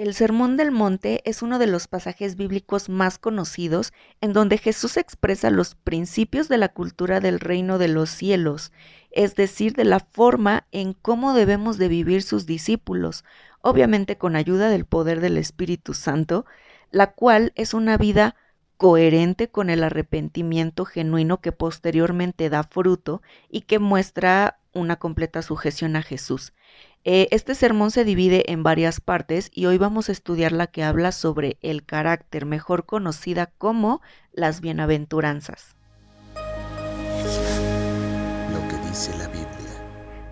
El Sermón del Monte es uno de los pasajes bíblicos más conocidos en donde Jesús expresa los principios de la cultura del reino de los cielos, es decir, de la forma en cómo debemos de vivir sus discípulos, obviamente con ayuda del poder del Espíritu Santo, la cual es una vida coherente con el arrepentimiento genuino que posteriormente da fruto y que muestra una completa sujeción a Jesús. Este sermón se divide en varias partes y hoy vamos a estudiar la que habla sobre el carácter, mejor conocida como las bienaventuranzas. Lo que dice la Biblia.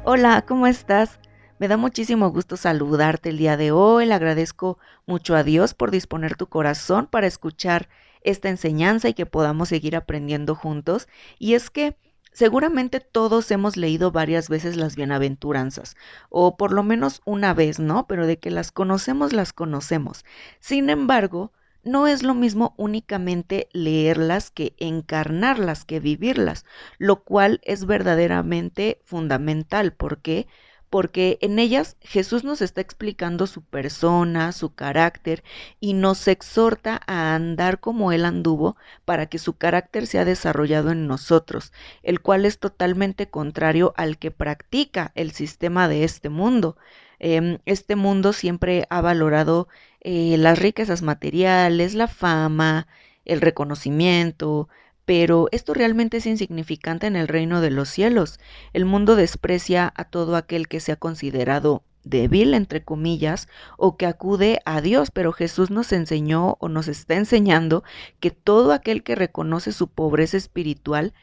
Hola, ¿cómo estás? Me da muchísimo gusto saludarte el día de hoy. Le agradezco mucho a Dios por disponer tu corazón para escuchar esta enseñanza y que podamos seguir aprendiendo juntos. Y es que seguramente todos hemos leído varias veces las bienaventuranzas, o por lo menos una vez, ¿no? Pero de que las conocemos, las conocemos. Sin embargo, no es lo mismo únicamente leerlas que encarnarlas, que vivirlas, lo cual es verdaderamente fundamental. ¿Por qué? Porque en ellas Jesús nos está explicando su persona, su carácter y nos exhorta a andar como Él anduvo para que su carácter sea desarrollado en nosotros, el cual es totalmente contrario al que practica el sistema de este mundo. Este mundo siempre ha valorado las riquezas materiales, la fama, el reconocimiento, pero esto realmente es insignificante en el reino de los cielos. El mundo desprecia a todo aquel que sea considerado débil, entre comillas, o que acude a Dios, pero Jesús nos enseñó o nos está enseñando que todo aquel que reconoce su pobreza espiritual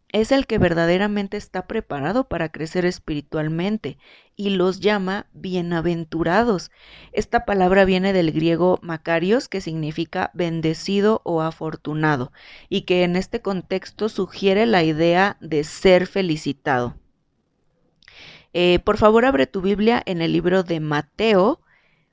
es el que verdaderamente está preparado para crecer espiritualmente y los llama bienaventurados. Esta palabra viene del griego makarios, que significa bendecido o afortunado, y que en este contexto sugiere la idea de ser felicitado. Por favor, abre tu Biblia en el libro de Mateo.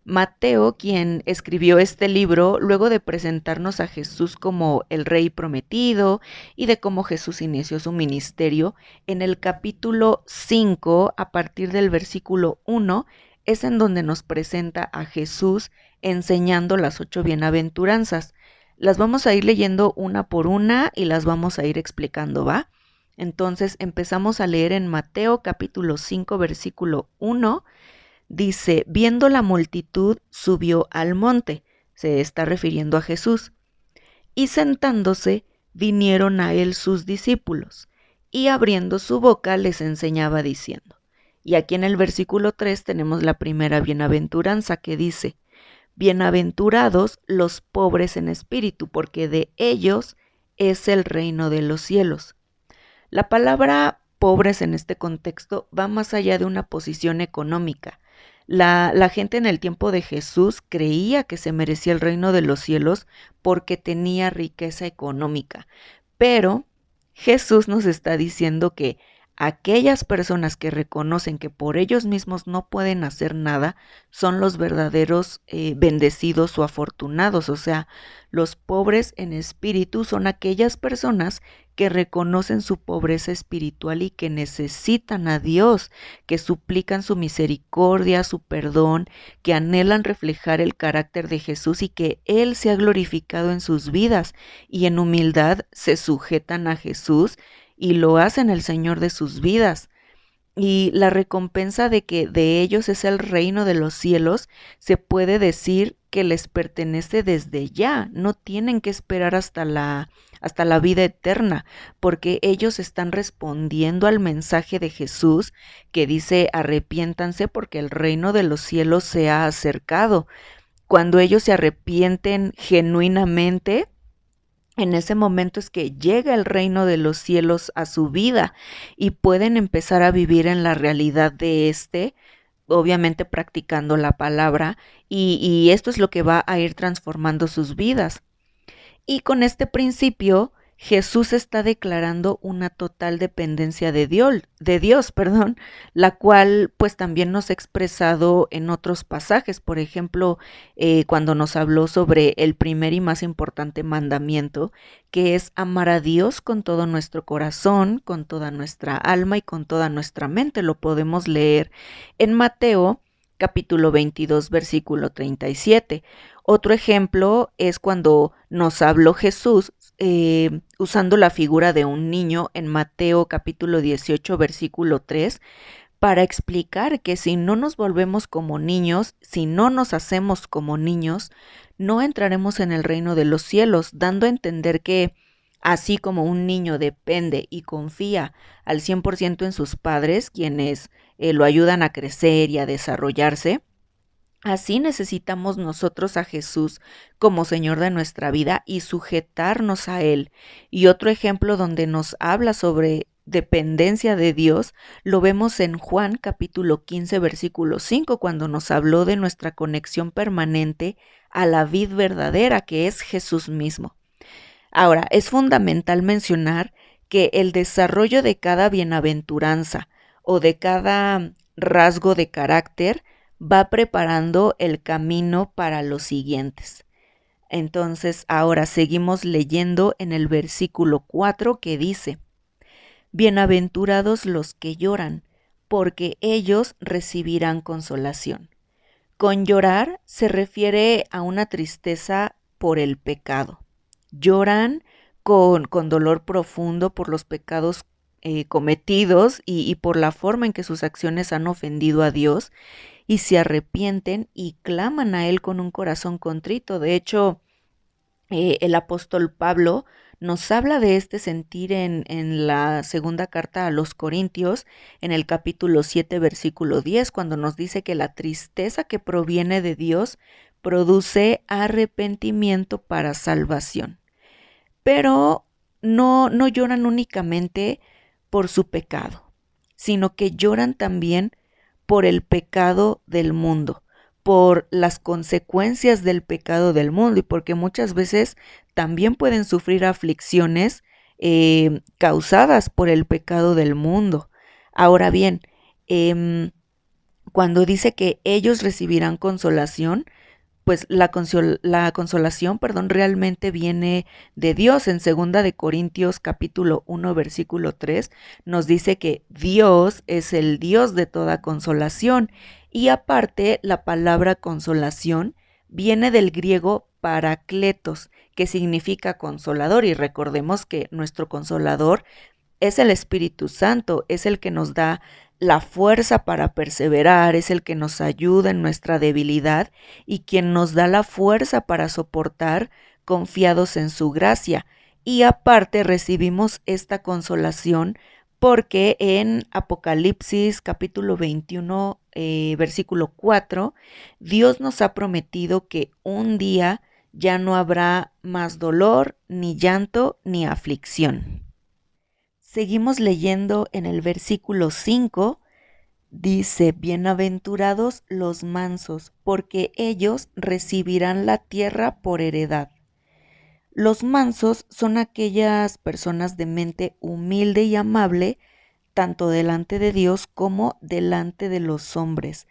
Mateo, quien escribió este libro, luego de presentarnos a Jesús como el Rey prometido y de cómo Jesús inició su ministerio, en el capítulo 5, a partir del versículo 1, es en donde nos presenta a Jesús enseñando las 8 bienaventuranzas. Las vamos a ir leyendo una por una y las vamos a ir explicando, ¿va? Entonces empezamos a leer en Mateo capítulo 5, versículo 1. Dice, viendo la multitud, subió al monte, se está refiriendo a Jesús, y sentándose, vinieron a él sus discípulos, y abriendo su boca les enseñaba diciendo. Y aquí en el versículo 3 tenemos la primera bienaventuranza que dice, bienaventurados los pobres en espíritu, porque de ellos es el reino de los cielos. La palabra pobres en este contexto va más allá de una posición económica. La gente en el tiempo de Jesús creía que se merecía el reino de los cielos porque tenía riqueza económica. Pero Jesús nos está diciendo que aquellas personas que reconocen que por ellos mismos no pueden hacer nada son los verdaderos bendecidos o afortunados. O sea, los pobres en espíritu son aquellas personas que reconocen su pobreza espiritual y que necesitan a Dios, que suplican su misericordia, su perdón, que anhelan reflejar el carácter de Jesús y que Él sea glorificado en sus vidas y en humildad se sujetan a Jesús y lo hacen el Señor de sus vidas. Y la recompensa de que de ellos es el reino de los cielos, se puede decir que les pertenece desde ya, no tienen que esperar hasta la vida eterna, porque ellos están respondiendo al mensaje de Jesús que dice arrepiéntanse porque el reino de los cielos se ha acercado. Cuando ellos se arrepienten genuinamente, en ese momento es que llega el reino de los cielos a su vida y pueden empezar a vivir en la realidad de obviamente practicando la palabra, y esto es lo que va a ir transformando sus vidas. Y con este principio, Jesús está declarando una total dependencia de Dios, perdón, la cual pues también nos ha expresado en otros pasajes. Por ejemplo, cuando nos habló sobre el primer y más importante mandamiento, que es amar a Dios con todo nuestro corazón, con toda nuestra alma y con toda nuestra mente. Lo podemos leer en Mateo capítulo 22, versículo 37. Otro ejemplo es cuando nos habló Jesús usando la figura de un niño en Mateo capítulo 18, versículo 3, para explicar que si no nos volvemos como niños, si no nos hacemos como niños, no entraremos en el reino de los cielos, dando a entender que así como un niño depende y confía al 100% en sus padres, quienes lo ayudan a crecer y a desarrollarse, así necesitamos nosotros a Jesús como Señor de nuestra vida y sujetarnos a Él. Y otro ejemplo donde nos habla sobre dependencia de Dios, lo vemos en Juan capítulo 15, versículo 5, cuando nos habló de nuestra conexión permanente a la vid verdadera, que es Jesús mismo. Ahora, es fundamental mencionar que el desarrollo de cada bienaventuranza o de cada rasgo de carácter va preparando el camino para los siguientes. Entonces, ahora seguimos leyendo en el versículo 4 que dice: Bienaventurados los que lloran, porque ellos recibirán consolación. Con llorar se refiere a una tristeza por el pecado. Lloran con dolor profundo por los pecados cometidos y por la forma en que sus acciones han ofendido a Dios, y se arrepienten y claman a Él con un corazón contrito. De hecho, el apóstol Pablo nos habla de este sentir en la segunda carta a los Corintios, en el capítulo 7, versículo 10, cuando nos dice que la tristeza que proviene de Dios produce arrepentimiento para salvación. Pero no lloran únicamente por su pecado, sino que lloran también por el pecado del mundo, por las consecuencias del pecado del mundo, y porque muchas veces también pueden sufrir aflicciones causadas por el pecado del mundo. Ahora bien, cuando dice que ellos recibirán consolación, pues la consolación, realmente viene de Dios. En segunda de Corintios capítulo 1, versículo 3, nos dice que Dios es el Dios de toda consolación. Y aparte, la palabra consolación viene del griego parakletos, que significa consolador. Y recordemos que nuestro consolador es el Espíritu Santo, es el que nos da la fuerza para perseverar, es el que nos ayuda en nuestra debilidad y quien nos da la fuerza para soportar confiados en su gracia. Y aparte recibimos esta consolación porque en Apocalipsis capítulo 21, versículo 4, Dios nos ha prometido que un día ya no habrá más dolor, ni llanto, ni aflicción. Seguimos leyendo en el versículo 5, dice: Bienaventurados los mansos, porque ellos recibirán la tierra por heredad. Los mansos son aquellas personas de mente humilde y amable, tanto delante de Dios como delante de los hombres.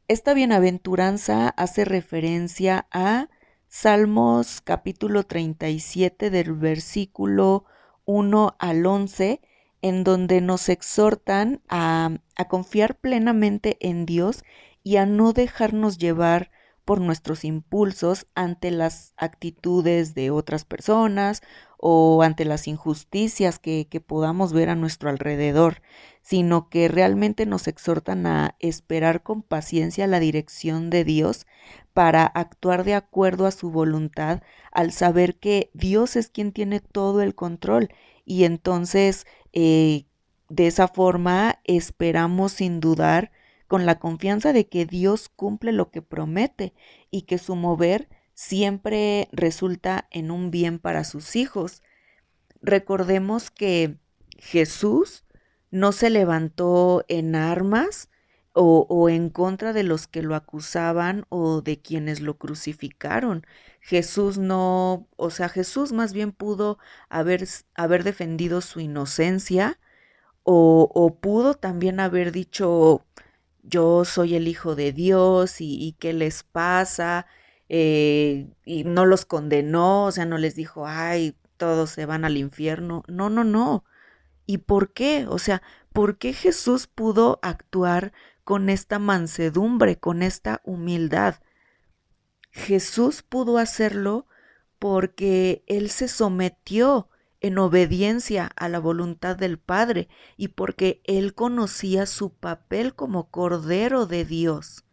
Esta bienaventuranza hace referencia a Salmos capítulo 37 del versículo 1 al 11, en donde nos exhortan a confiar plenamente en Dios y a no dejarnos llevar por nuestros impulsos ante las actitudes de otras personas o ante las injusticias que podamos ver a nuestro alrededor, sino que realmente nos exhortan a esperar con paciencia la dirección de Dios para actuar de acuerdo a su voluntad, al saber que Dios es quien tiene todo el control. Y entonces, de esa forma, esperamos sin dudar, con la confianza de que Dios cumple lo que promete y que su mover siempre resulta en un bien para sus hijos. Recordemos que Jesús no se levantó en armas o en contra de los que lo acusaban o de quienes lo crucificaron. Jesús no, o sea, Jesús más bien pudo haber defendido su inocencia, o pudo también haber dicho: yo soy el Hijo de Dios y qué les pasa, y no los condenó, o sea, no les dijo: ay, todos se van al infierno. No. ¿Y por qué? O sea, ¿por qué Jesús pudo actuar con esta mansedumbre, con esta humildad. Jesús pudo hacerlo porque Él se sometió en obediencia a la voluntad del Padre y porque Él conocía su papel como Cordero de Dios.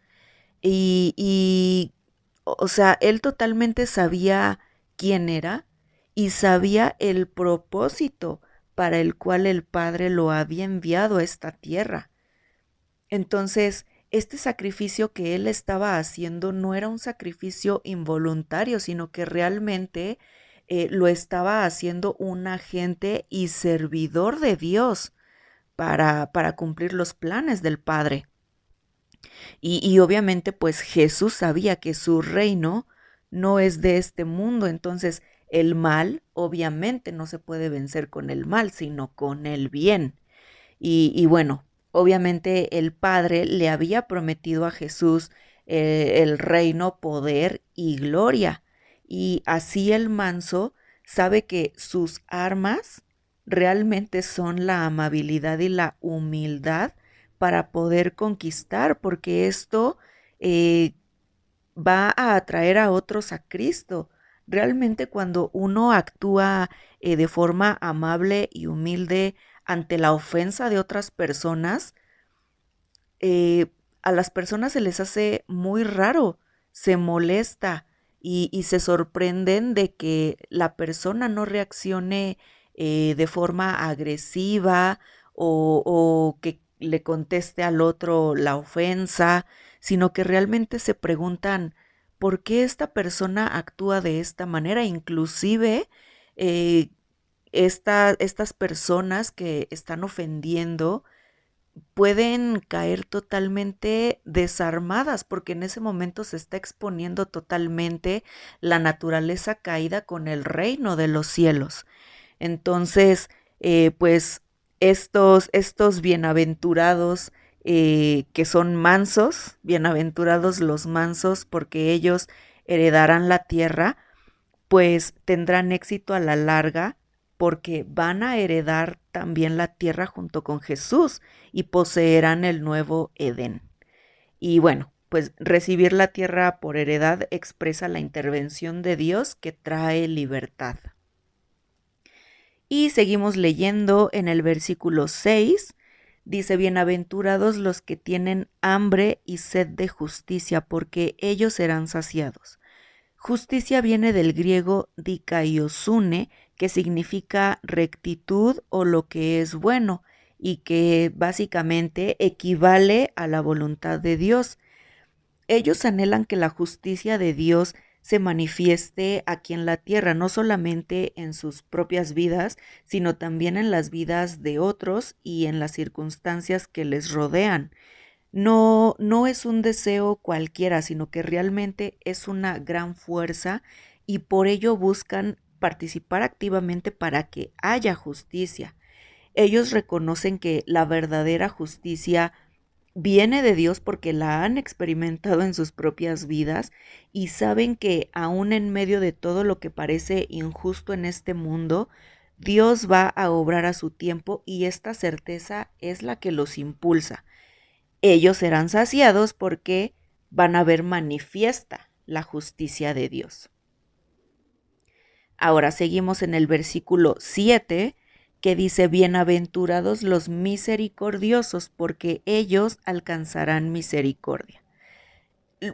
O sea, Él totalmente sabía quién era y sabía el propósito para el cual el Padre lo había enviado a esta tierra. Entonces, este sacrificio que él estaba haciendo no era un sacrificio involuntario, sino que realmente lo estaba haciendo un agente y servidor de Dios para cumplir los planes del Padre. Y obviamente pues Jesús sabía que su reino no es de este mundo, entonces el mal obviamente no se puede vencer con el mal, sino con el bien. Y bueno, obviamente el Padre le había prometido a Jesús el reino, poder y gloria. Y así el manso sabe que sus armas realmente son la amabilidad y la humildad para poder conquistar, porque esto eh, va a atraer a otros a Cristo. Realmente cuando uno actúa de forma amable y humilde ante la ofensa de otras personas, eh, a las personas se les hace muy raro, se molesta y se sorprenden de que la persona no reaccione de forma agresiva o que le conteste al otro la ofensa, sino que realmente se preguntan por qué esta persona actúa de esta manera. Inclusive eh, estas personas que están ofendiendo pueden caer totalmente desarmadas porque en ese momento se está exponiendo totalmente la naturaleza caída con el reino de los cielos. Entonces, pues estos bienaventurados que son mansos, bienaventurados los mansos porque ellos heredarán la tierra, pues tendrán éxito a la larga porque van a heredar también la tierra junto con Jesús y poseerán el nuevo Edén. Y bueno, pues recibir la tierra por heredad expresa la intervención de Dios que trae libertad. Y seguimos leyendo en el versículo 6, dice, bienaventurados los que tienen hambre y sed de justicia, porque ellos serán saciados. Justicia viene del griego dikaiosune, que significa rectitud o lo que es bueno, y que básicamente equivale a la voluntad de Dios. Ellos anhelan que la justicia de Dios se manifieste aquí en la tierra, no solamente en sus propias vidas, sino también en las vidas de otros y en las circunstancias que les rodean. No es un deseo cualquiera, sino que realmente es una gran fuerza y por ello buscan participar activamente para que haya justicia. Ellos reconocen que la verdadera justicia viene de Dios porque la han experimentado en sus propias vidas y saben que aún en medio de todo lo que parece injusto en este mundo, Dios va a obrar a su tiempo y esta certeza es la que los impulsa. Ellos serán saciados porque van a ver manifiesta la justicia de Dios. Ahora seguimos en el versículo 7 que dice, bienaventurados los misericordiosos porque ellos alcanzarán misericordia.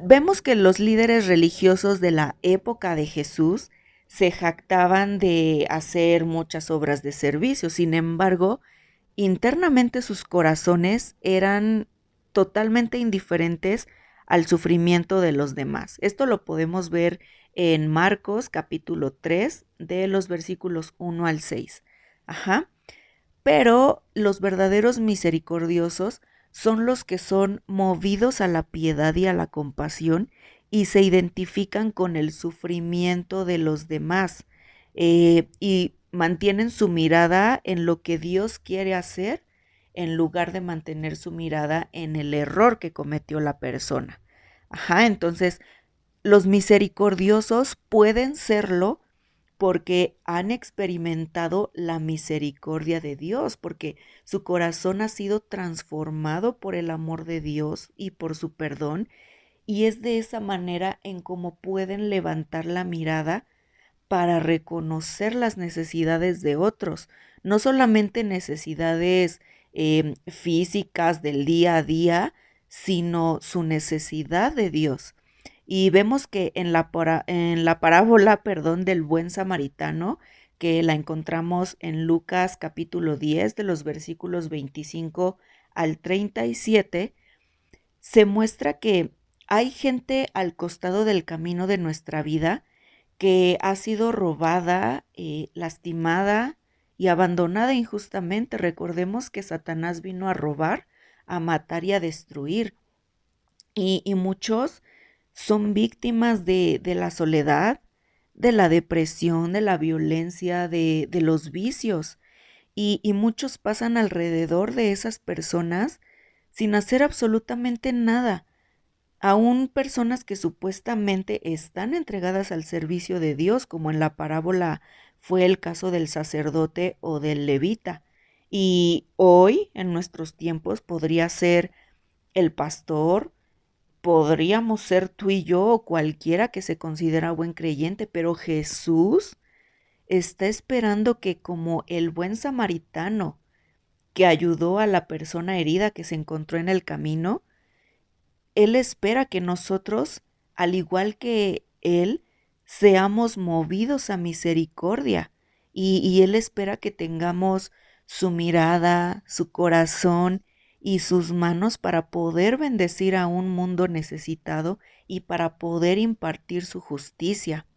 Vemos que los líderes religiosos de la época de Jesús se jactaban de hacer muchas obras de servicio, sin embargo, internamente sus corazones eran totalmente indiferentes al sufrimiento de los demás. Esto lo podemos ver en Marcos capítulo 3 de los versículos 1 al 6. Ajá. Pero los verdaderos misericordiosos son los que son movidos a la piedad y a la compasión y se identifican con el sufrimiento de los demás y mantienen su mirada en lo que Dios quiere hacer en lugar de mantener su mirada en el error que cometió la persona. Ajá, entonces los misericordiosos pueden serlo porque han experimentado la misericordia de Dios, porque su corazón ha sido transformado por el amor de Dios y por su perdón, y es de esa manera en cómo pueden levantar la mirada para reconocer las necesidades de otros, no solamente necesidades físicas del día a día, sino su necesidad de Dios. Y vemos que en la parábola, perdón, del buen samaritano, que la encontramos en Lucas capítulo 10, de los versículos 25 al 37, se muestra que hay gente al costado del camino de nuestra vida que ha sido robada, lastimada y abandonada injustamente. Recordemos que Satanás vino a robar, a matar y a destruir. Y muchos son víctimas de la soledad, de la depresión, de la violencia, de los vicios. Y muchos pasan alrededor de esas personas sin hacer absolutamente nada. Aún personas que supuestamente están entregadas al servicio de Dios, como en la parábola fue el caso del sacerdote o del levita. Y hoy, en nuestros tiempos, podría ser el pastor, podríamos ser tú y yo o cualquiera que se considera buen creyente, pero Jesús está esperando que, como el buen samaritano que ayudó a la persona herida que se encontró en el camino, Él espera que nosotros, al igual que Él, seamos movidos a misericordia, y Él espera que tengamos su mirada, su corazón y sus manos para poder bendecir a un mundo necesitado y para poder impartir su justicia.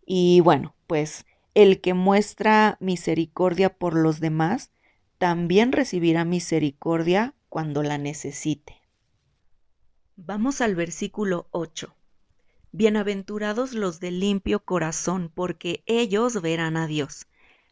Y bueno, pues el que muestra misericordia por los demás, también recibirá misericordia cuando la necesite. Vamos al versículo 8. Bienaventurados los de limpio corazón, porque ellos verán a Dios.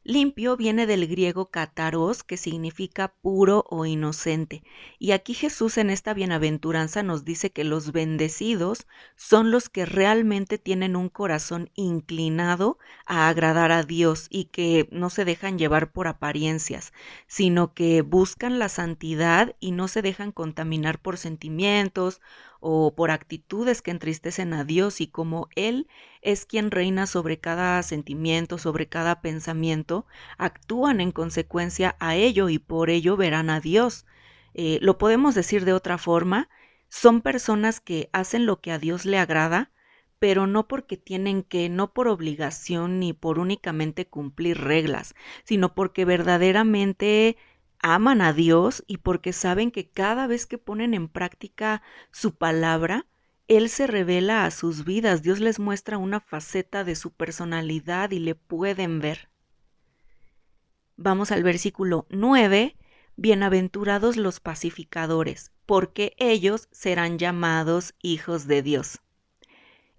Limpio viene del griego kataros, que significa puro o inocente. Y aquí Jesús en esta bienaventuranza nos dice que los bendecidos son los que realmente tienen un corazón inclinado a agradar a Dios y que no se dejan llevar por apariencias, sino que buscan la santidad y no se dejan contaminar por sentimientos o por actitudes que entristecen a Dios, y como Él es quien reina sobre cada sentimiento, sobre cada pensamiento, actúan en consecuencia a ello y por ello verán a Dios. Lo podemos decir de otra forma, son personas que hacen lo que a Dios le agrada, pero no porque tienen que, no por obligación ni por únicamente cumplir reglas, sino porque verdaderamente aman a Dios y porque saben que cada vez que ponen en práctica su palabra, Él se revela a sus vidas. Dios les muestra una faceta de su personalidad y le pueden ver. Vamos al versículo 9. Bienaventurados los pacificadores, porque ellos serán llamados hijos de Dios.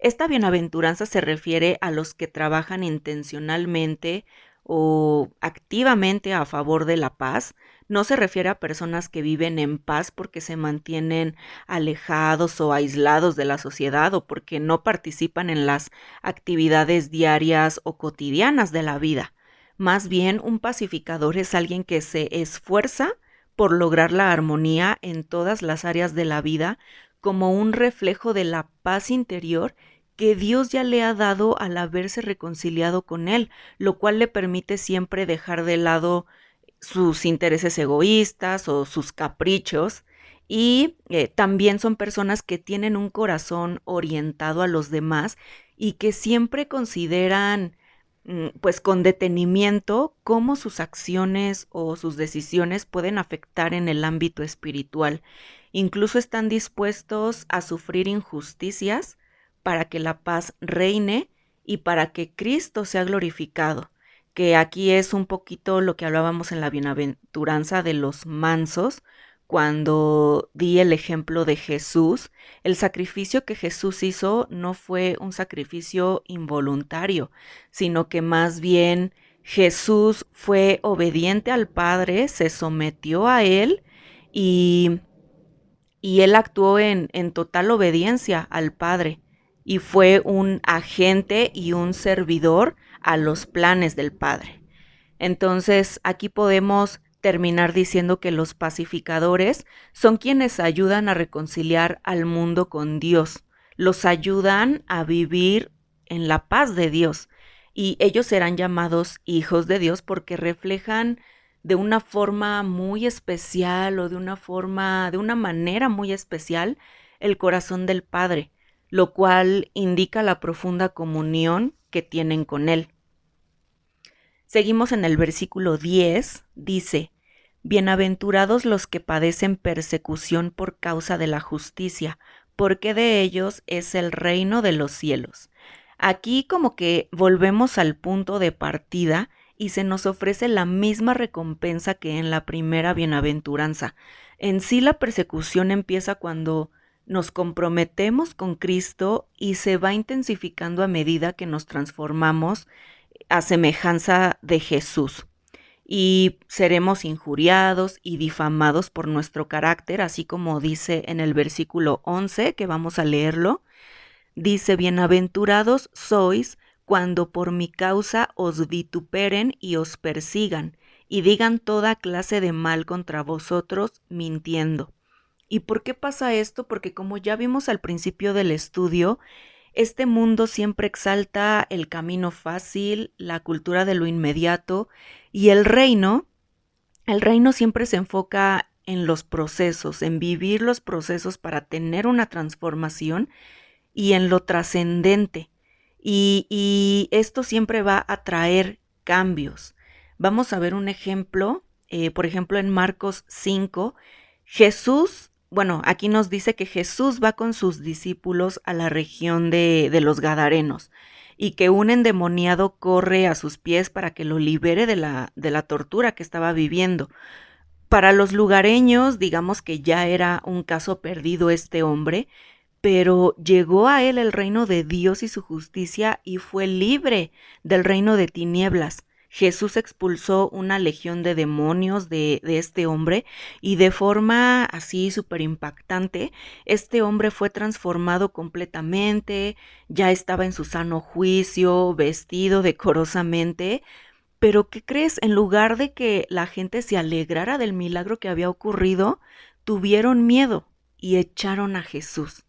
Esta bienaventuranza se refiere a los que trabajan intencionalmente o activamente a favor de la paz. No se refiere a personas que viven en paz porque se mantienen alejados o aislados de la sociedad o porque no participan en las actividades diarias o cotidianas de la vida. Más bien, un pacificador es alguien que se esfuerza por lograr la armonía en todas las áreas de la vida como un reflejo de la paz interior que Dios ya le ha dado al haberse reconciliado con Él, lo cual le permite siempre dejar de lado sus intereses egoístas o sus caprichos. Y también son personas que tienen un corazón orientado a los demás y que siempre consideran pues con detenimiento cómo sus acciones o sus decisiones pueden afectar en el ámbito espiritual. Incluso están dispuestos a sufrir injusticias para que la paz reine y para que Cristo sea glorificado, que aquí es un poquito lo que hablábamos en la bienaventuranza de los mansos, cuando di el ejemplo de Jesús. El sacrificio que Jesús hizo no fue un sacrificio involuntario, sino que más bien Jesús fue obediente al Padre, se sometió a Él y, y Él actuó en total obediencia al Padre y fue un agente y un servidor a los planes del Padre. Entonces, aquí podemos terminar diciendo que los pacificadores son quienes ayudan a reconciliar al mundo con Dios, los ayudan a vivir en la paz de Dios y ellos serán llamados hijos de Dios porque reflejan de una forma muy especial o de una manera muy especial el corazón del Padre, lo cual indica la profunda comunión que tienen con Él. Seguimos en el versículo 10, dice, bienaventurados los que padecen persecución por causa de la justicia, porque de ellos es el reino de los cielos. Aquí como que volvemos al punto de partida y se nos ofrece la misma recompensa que en la primera bienaventuranza. En sí la persecución empieza cuando nos comprometemos con Cristo y se va intensificando a medida que nos transformamos a semejanza de Jesús. Y seremos injuriados y difamados por nuestro carácter, así como dice en el versículo 11, que vamos a leerlo. Dice, bienaventurados sois cuando por mi causa os vituperen y os persigan, y digan toda clase de mal contra vosotros, mintiendo. ¿Y por qué pasa esto? Porque como ya vimos al principio del estudio, este mundo siempre exalta el camino fácil, la cultura de lo inmediato, y el reino siempre se enfoca en los procesos, en vivir los procesos para tener una transformación y en lo trascendente. Y esto siempre va a traer cambios. Vamos a ver un ejemplo, por ejemplo en Marcos 5, aquí nos dice que Jesús va con sus discípulos a la región de los Gadarenos y que un endemoniado corre a sus pies para que lo libere de la tortura que estaba viviendo. Para los lugareños, digamos que ya era un caso perdido este hombre, pero llegó a él el reino de Dios y su justicia y fue libre del reino de tinieblas. Jesús expulsó una legión de demonios de este hombre y de forma así súper impactante, este hombre fue transformado completamente, ya estaba en su sano juicio, vestido decorosamente. Pero ¿qué crees? En lugar de que la gente se alegrara del milagro que había ocurrido, tuvieron miedo y echaron a Jesús.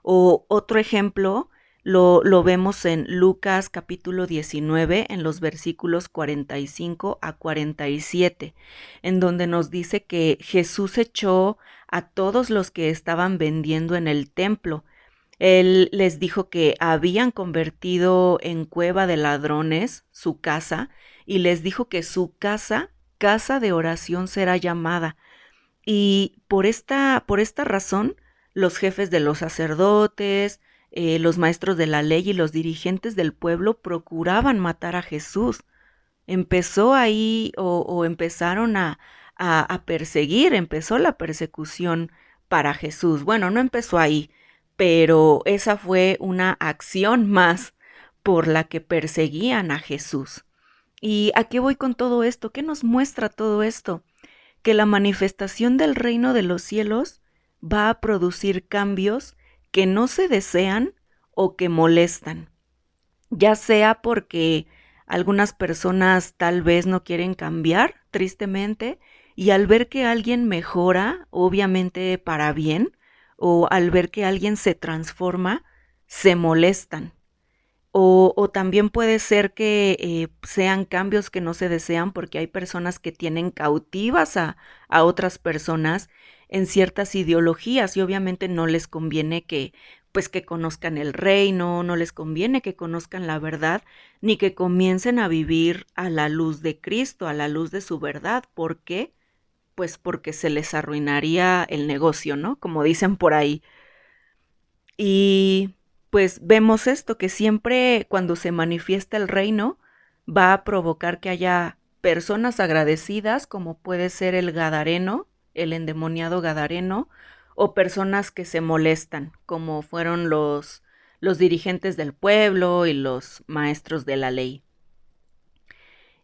O otro ejemplo lo vemos en Lucas capítulo 19, en los versículos 45 a 47, en donde nos dice que Jesús echó a todos los que estaban vendiendo en el templo. Él les dijo que habían convertido en cueva de ladrones su casa y les dijo que su casa, casa de oración será llamada. Y por esta razón, los jefes de los sacerdotes, los maestros de la ley y los dirigentes del pueblo procuraban matar a Jesús. Empezó ahí o empezaron a perseguir, empezó la persecución para Jesús. Bueno, no empezó ahí, pero esa fue una acción más por la que perseguían a Jesús. ¿Y a qué voy con todo esto? ¿Qué nos muestra todo esto? Que la manifestación del reino de los cielos va a producir cambios que no se desean o que molestan, ya sea porque algunas personas tal vez no quieren cambiar, tristemente, y al ver que alguien mejora, obviamente para bien, o al ver que alguien se transforma, se molestan. O también puede ser que sean cambios que no se desean porque hay personas que tienen cautivas a otras personas en ciertas ideologías y obviamente no les conviene que pues que conozcan el reino, no les conviene que conozcan la verdad, ni que comiencen a vivir a la luz de Cristo, a la luz de su verdad. ¿Por qué? Pues porque se les arruinaría el negocio, ¿no? Como dicen por ahí. Y pues vemos esto, que siempre cuando se manifiesta el reino va a provocar que haya personas agradecidas, como puede ser el gadareno, el endemoniado gadareno, o personas que se molestan, como fueron los dirigentes del pueblo y los maestros de la ley.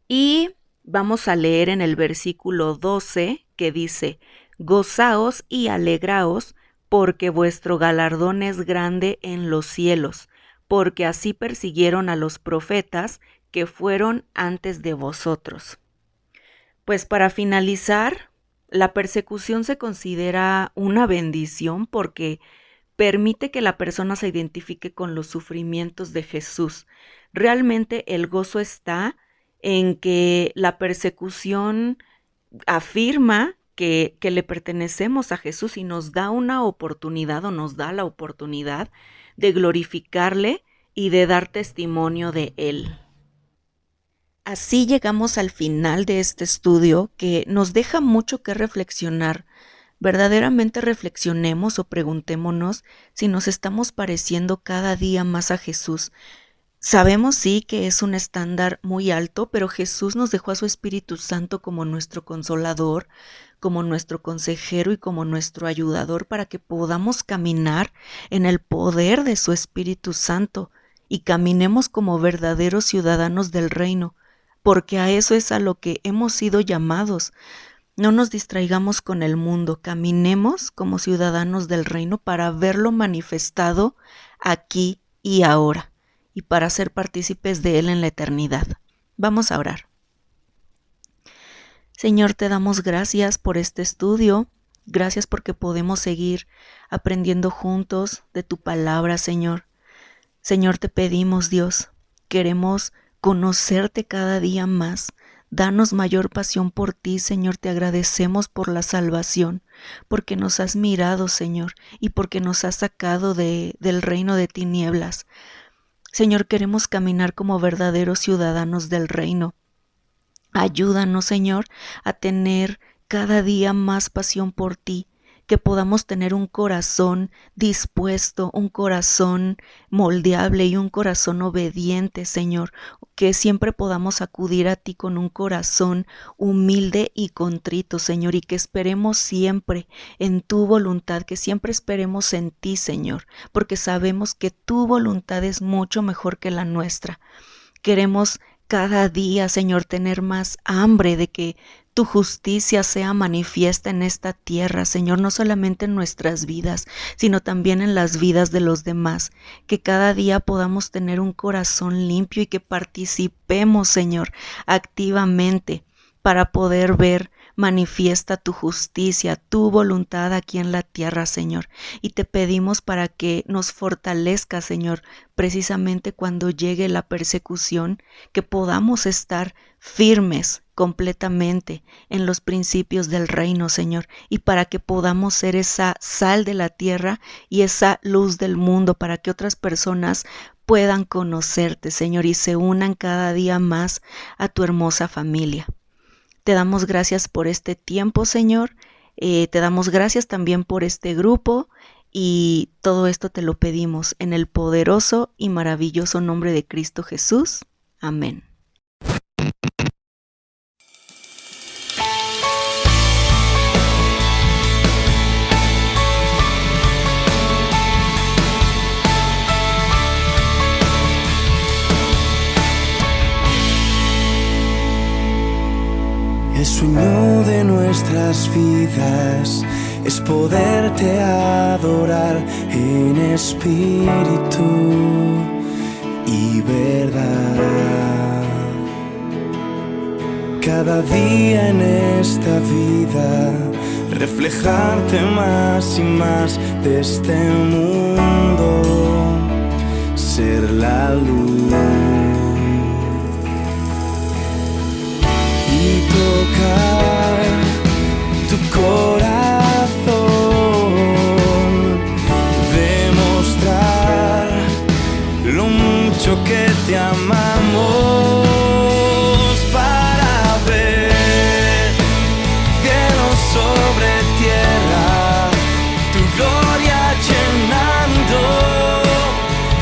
Y vamos a leer en el versículo 12 que dice, gozaos y alegraos, porque vuestro galardón es grande en los cielos, porque así persiguieron a los profetas que fueron antes de vosotros. Pues para finalizar, la persecución se considera una bendición porque permite que la persona se identifique con los sufrimientos de Jesús. Realmente el gozo está en que la persecución afirma que le pertenecemos a Jesús y nos da una oportunidad o nos da la oportunidad de glorificarle y de dar testimonio de Él. Así llegamos al final de este estudio que nos deja mucho que reflexionar. Verdaderamente reflexionemos o preguntémonos si nos estamos pareciendo cada día más a Jesús. Sabemos sí que es un estándar muy alto, pero Jesús nos dejó a su Espíritu Santo como nuestro consolador, como nuestro consejero y como nuestro ayudador para que podamos caminar en el poder de su Espíritu Santo y caminemos como verdaderos ciudadanos del reino, porque a eso es a lo que hemos sido llamados. No nos distraigamos con el mundo, caminemos como ciudadanos del reino para verlo manifestado aquí y ahora, y para ser partícipes de él en la eternidad. Vamos a orar. Señor, te damos gracias por este estudio, gracias porque podemos seguir aprendiendo juntos de tu palabra, Señor. Señor, te pedimos, Dios, queremos conocerte cada día más. Danos mayor pasión por ti, Señor, te agradecemos por la salvación, porque nos has mirado, Señor, y porque nos has sacado del reino de tinieblas. Señor, queremos caminar como verdaderos ciudadanos del reino. Ayúdanos, Señor, a tener cada día más pasión por ti, que podamos tener un corazón dispuesto, un corazón moldeable y un corazón obediente, Señor, que siempre podamos acudir a ti con un corazón humilde y contrito, Señor, y que esperemos siempre en tu voluntad, que siempre esperemos en ti, Señor, porque sabemos que tu voluntad es mucho mejor que la nuestra. Queremos cada día, Señor, tener más hambre de que tu justicia sea manifiesta en esta tierra, Señor, no solamente en nuestras vidas, sino también en las vidas de los demás. Que cada día podamos tener un corazón limpio y que participemos, Señor, activamente para poder ver manifiesta tu justicia, tu voluntad aquí en la tierra, Señor. Y te pedimos para que nos fortalezca, Señor, precisamente cuando llegue la persecución, que podamos estar firmes completamente en los principios del reino, Señor, y para que podamos ser esa sal de la tierra y esa luz del mundo, para que otras personas puedan conocerte, Señor, y se unan cada día más a tu hermosa familia. Te damos gracias por este tiempo, Señor. Te damos gracias también por este grupo y todo esto te lo pedimos en el poderoso y maravilloso nombre de Cristo Jesús. Amén. El sueño de nuestras vidas es poderte adorar en espíritu y verdad. Cada día en esta vida reflejarte más y más de este mundo, ser la luz. Y tocar tu corazón, demostrar lo mucho que te amamos, para ver cielo sobre tierra, tu gloria llenando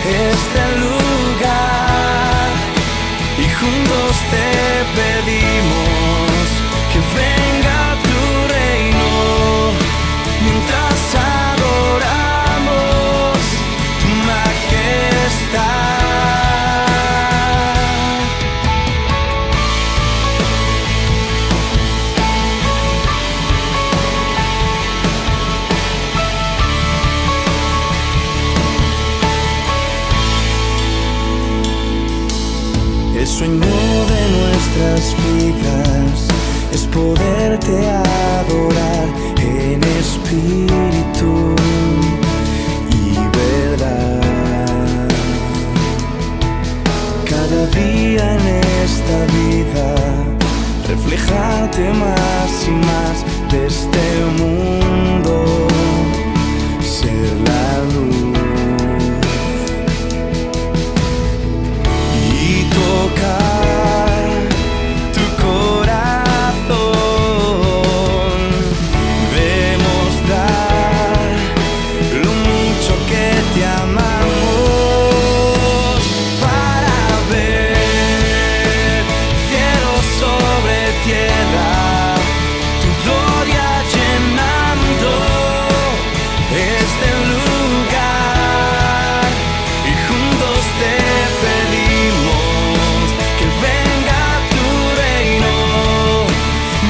este lugar, y juntos te pedimos que venga tu reino mientras adoramos tu majestad. sueño de nuestras vidas es poderte adorar en espíritu y verdad. Cada día en esta vida reflejarte más y más de este mundo, ser la luz y tocar tu corazón, demostrar lo mucho que te amamos, para ver cielo sobre tierra, tu gloria llenando este lugar, y juntos te pedimos que venga tu reino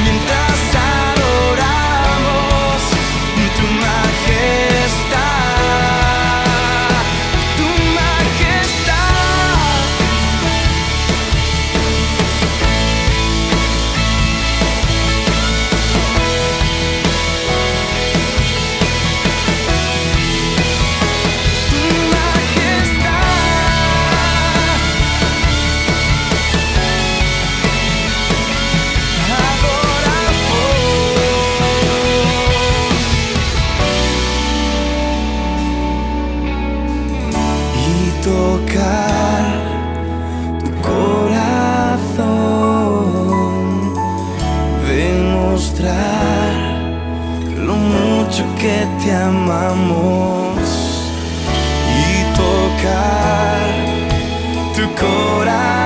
mientras adoramos tu majestad, tu majestad. Tu y tocar tu corazón, demostrar lo mucho que te amamos y tocar tu corazón.